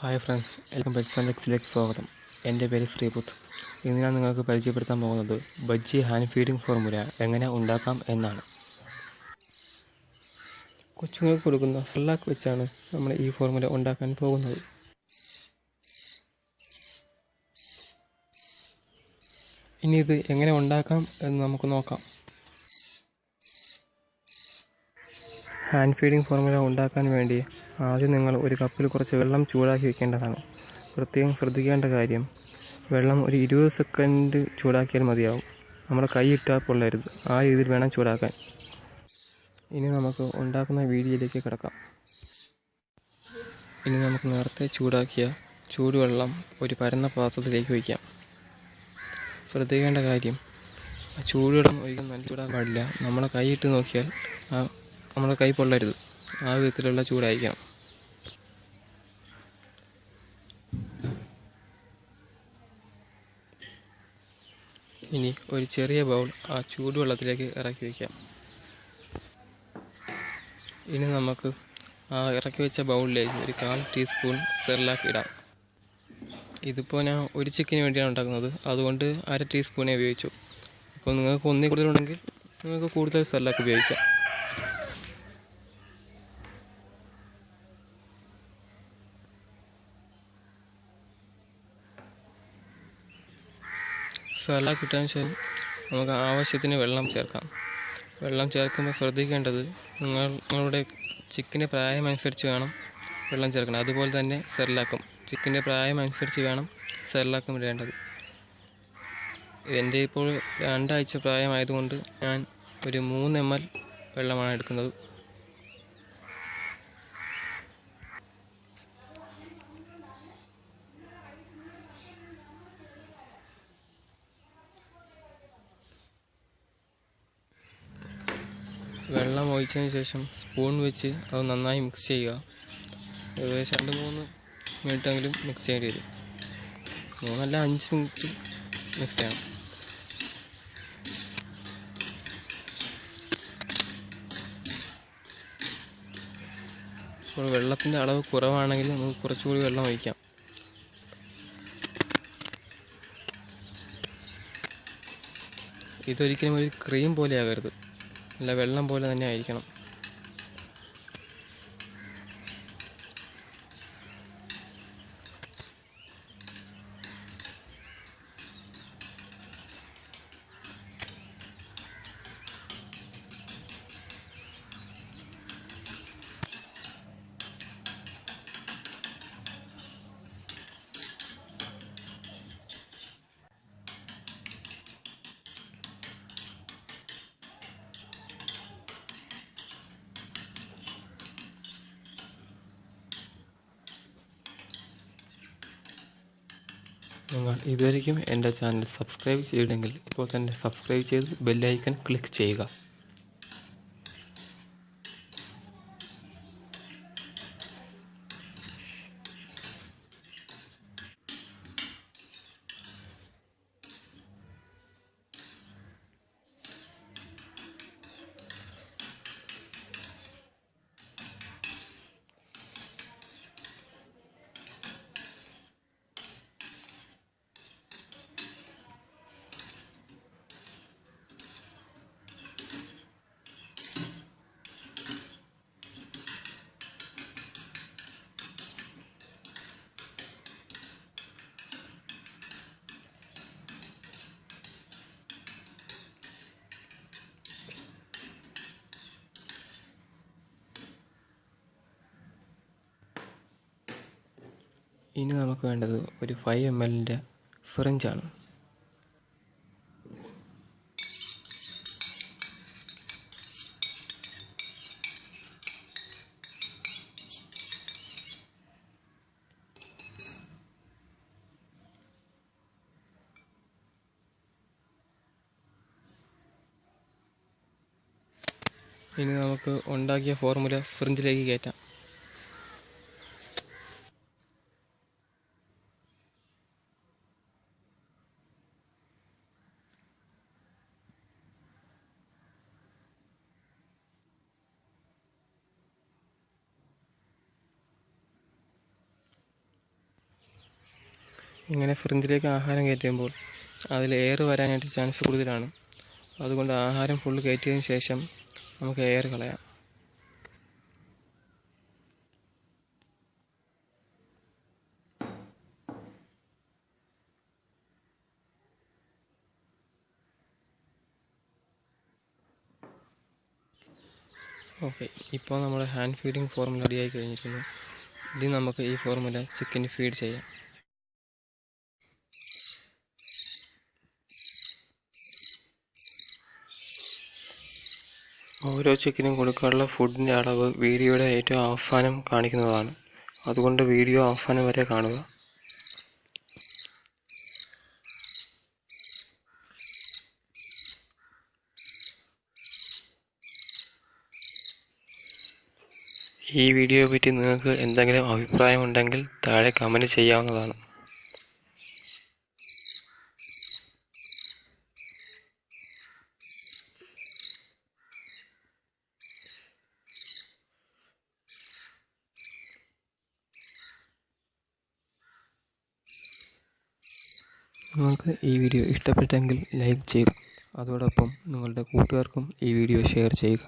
Hi friends, welcome pets and പെറ്റ്സിലേക്ക് സ്വാഗതം. എൻ്റെ പേര് ശ്രീപുത്ത്. ഇന്ന് ഞാൻ നിങ്ങൾക്ക് പരിചയപ്പെടുത്താൻ പോകുന്നത് ബജ്ജി ഹാൻഡ് ഫീഡിംഗ് ഫോർമുല എങ്ങനെ ഉണ്ടാക്കാം എന്നാണ്. കൊച്ചുങ്ങൾക്ക് കൊടുക്കുന്ന സെർലാക്ക് വെച്ചാണ് നമ്മൾ ഈ ഫോർമുല ഉണ്ടാക്കാൻ പോകുന്നത്. ഇനി ഇത് എങ്ങനെ ഉണ്ടാക്കാം എന്ന് നമുക്ക് നോക്കാം. ഹാൻഡ് ഫീഡിംഗ് ഫോർമുല ഉണ്ടാക്കാൻ വേണ്ടി ആദ്യം നിങ്ങൾ ഒരു കപ്പിൽ കുറച്ച് വെള്ളം ചൂടാക്കി വെക്കേണ്ടതാണ്. പ്രത്യേകം ശ്രദ്ധിക്കേണ്ട കാര്യം, വെള്ളം ഒരു 20 സെക്കൻഡ് ചൂടാക്കിയാൽ മതിയാവും. നമ്മുടെ കൈ ഇട്ടാൽ പൊള്ളരുത്. ആ രീതിയിൽ വേണം ചൂടാക്കാൻ. ഇനി നമുക്ക് ഉണ്ടാക്കുന്ന വീഡിയോയിലേക്ക് കിടക്കാം. ഇനി നമുക്ക് നേരത്തെ ചൂടാക്കിയ ചൂടുവെള്ളം ഒരു പരന്ന പാത്രത്തിലേക്ക് വയ്ക്കാം. ശ്രദ്ധിക്കേണ്ട കാര്യം, ചൂടുവെള്ളം ഒരിക്കലും നല്ല ചൂടാൻ പാടില്ല. നമ്മളെ കൈ ഇട്ട് നോക്കിയാൽ നമ്മുടെ കൈ പൊള്ളരുത്. ആ വിധത്തിലുള്ള ചൂടായിരിക്കണം. ഇനി ഒരു ചെറിയ ബൗൾ ആ ചൂടുവെള്ളത്തിലേക്ക് ഇറക്കി വയ്ക്കാം. ഇനി നമുക്ക് ആ ഇറക്കി വെച്ച ബൗളിലേക്ക് ഒരു 1/4 ടീസ്പൂൺ സെർലാക്ക് ഇടാം. ഇതിപ്പോൾ ഞാൻ ഒരു ചിക്കന് വേണ്ടിയാണ് ഉണ്ടാക്കുന്നത്, അതുകൊണ്ട് 1/2 ടീസ്പൂണേ ഉപയോഗിച്ചു. അപ്പോൾ നിങ്ങൾക്ക് ഒന്നിൽ കൂടുതലുണ്ടെങ്കിൽ നിങ്ങൾക്ക് കൂടുതൽ സെർലാക്ക് ഉപയോഗിക്കാം. സെർലാക്ക് ഇട്ടതിന് ശേഷം നമുക്ക് ആവശ്യത്തിന് വെള്ളം ചേർക്കാം. വെള്ളം ചേർക്കുമ്പോൾ ശ്രദ്ധിക്കേണ്ടത്, നിങ്ങളുടെ ചിക്കൻ്റെ പ്രായമനുസരിച്ച് വേണം വെള്ളം ചേർക്കണം. അതുപോലെ തന്നെ സെർലാക്കും ചിക്കൻ്റെ പ്രായമനുസരിച്ച് വേണം സെർലാക്കും ഇടേണ്ടത്. എൻ്റെ ഇപ്പോൾ 2 ആഴ്ച പ്രായമായതുകൊണ്ട് ഞാൻ ഒരു 3 ml വെള്ളമാണ് എടുക്കുന്നത്. വെള്ളം ഒഴിച്ചതിന് ശേഷം സ്പൂൺ വെച്ച് അത് നന്നായി മിക്സ് ചെയ്യുക. ഏകദേശം 2-3 മിനിറ്റെങ്കിലും മിക്സ് ചെയ്യേണ്ടി വരും. 3 അല്ല 5 മിനിറ്റ് മിക്സ് ചെയ്യണം. ഇപ്പോൾ വെള്ളത്തിൻ്റെ അളവ് കുറവാണെങ്കിൽ നമുക്ക് കുറച്ചുകൂടി വെള്ളം ഒഴിക്കാം. ഇതൊരിക്കലും ഒരു ക്രീം പോലെ ആകരുത്, നല്ല വെള്ളം പോലെ തന്നെ ആയിരിക്കണം. നിങ്ങൾ ഇതുവരെയും എൻ്റെ ചാനൽ സബ്സ്ക്രൈബ് ചെയ്തില്ലെങ്കിൽ ഇപ്പോൾ തന്നെ സബ്സ്ക്രൈബ് ചെയ്ത് ബെല്ലൈക്കൺ ക്ലിക്ക് ചെയ്യുക. ഇനി നമുക്ക് വേണ്ടത് ഒരു 5 ml ഫ്രഞ്ചാണ്. ഇനി നമുക്ക് ഉണ്ടാക്കിയ ഫോർമുല ഫ്രിഞ്ചിലേക്ക് കയറ്റാം. ഇങ്ങനെ ഫ്രിഡ്ജിലേക്ക് ആഹാരം കയറ്റുമ്പോൾ അതിൽ എയർ വരാനായിട്ട് ചാൻസ് കൂടുതലാണ്. അതുകൊണ്ട് ആഹാരം ഫുള്ള് കയറ്റിയതിന് ശേഷം നമുക്ക് എയർ കളയാം. ഓക്കെ, ഇപ്പോൾ നമ്മുടെ ഹാൻഡ് ഫീഡിങ് ഫോർമുല റെഡിയായി കഴിഞ്ഞിരിക്കുന്നു. ഇനി നമുക്ക് ഈ ഫോർമുല ചിക്കന് ഫീഡ് ചെയ്യാം. ഓരോ ചിക്കനും കൊടുക്കാനുള്ള ഫുഡിൻ്റെ അളവ് വീഡിയോയുടെ ഏറ്റവും അവസാനം കാണിക്കുന്നതാണ്. അതുകൊണ്ട് വീഡിയോ അവസാനം വരെ കാണുക. ഈ വീഡിയോയെ പറ്റി നിങ്ങൾക്ക് എന്തെങ്കിലും അഭിപ്രായമുണ്ടെങ്കിൽ താഴെ കമൻറ്റ് ചെയ്യാവുന്നതാണ്. നിങ്ങൾക്ക് ഈ വീഡിയോ ഇഷ്ടപ്പെട്ടെങ്കിൽ ലൈക്ക് ചെയ്യുക. അതോടൊപ്പം നിങ്ങളുടെ കൂട്ടുകാർക്കും ഈ വീഡിയോ ഷെയർ ചെയ്യുക.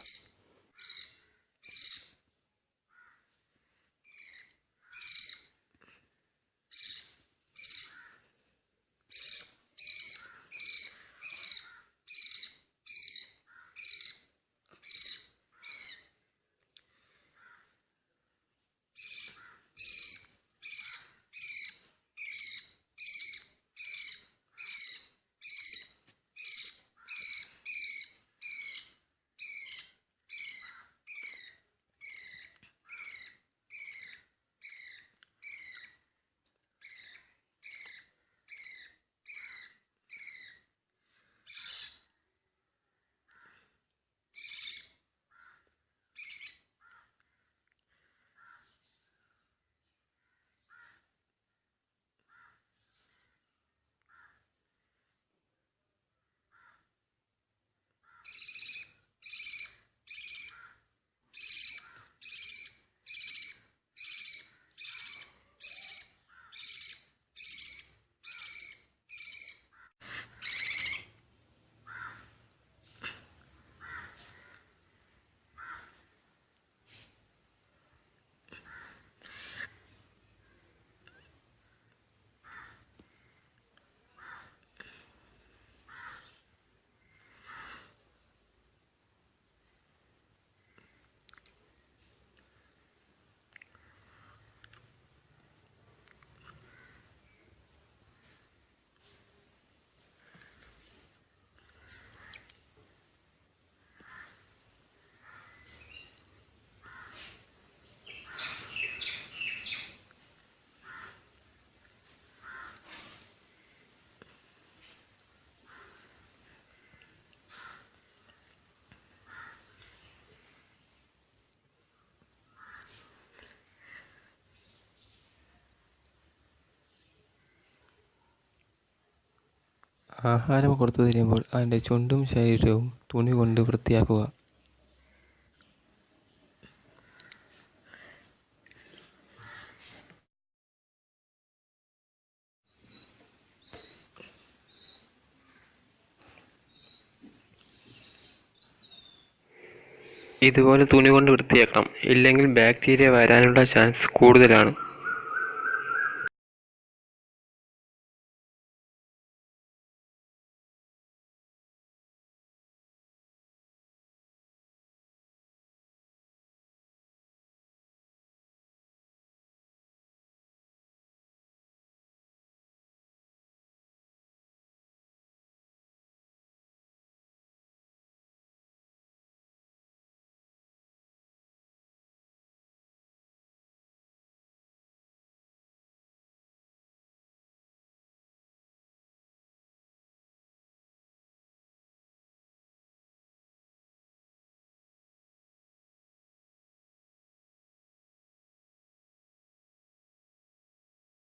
ആഹാരം കൊടുത്തു തീരുമ്പോൾ അതിൻ്റെ ചുണ്ടും ശരീരവും തുണി കൊണ്ട് വൃത്തിയാക്കുക. ഇതുപോലെ തുണി കൊണ്ട് വൃത്തിയാക്കണം, ഇല്ലെങ്കിൽ ബാക്ടീരിയ വരാനുള്ള ചാൻസ് കൂടുതലാണ്.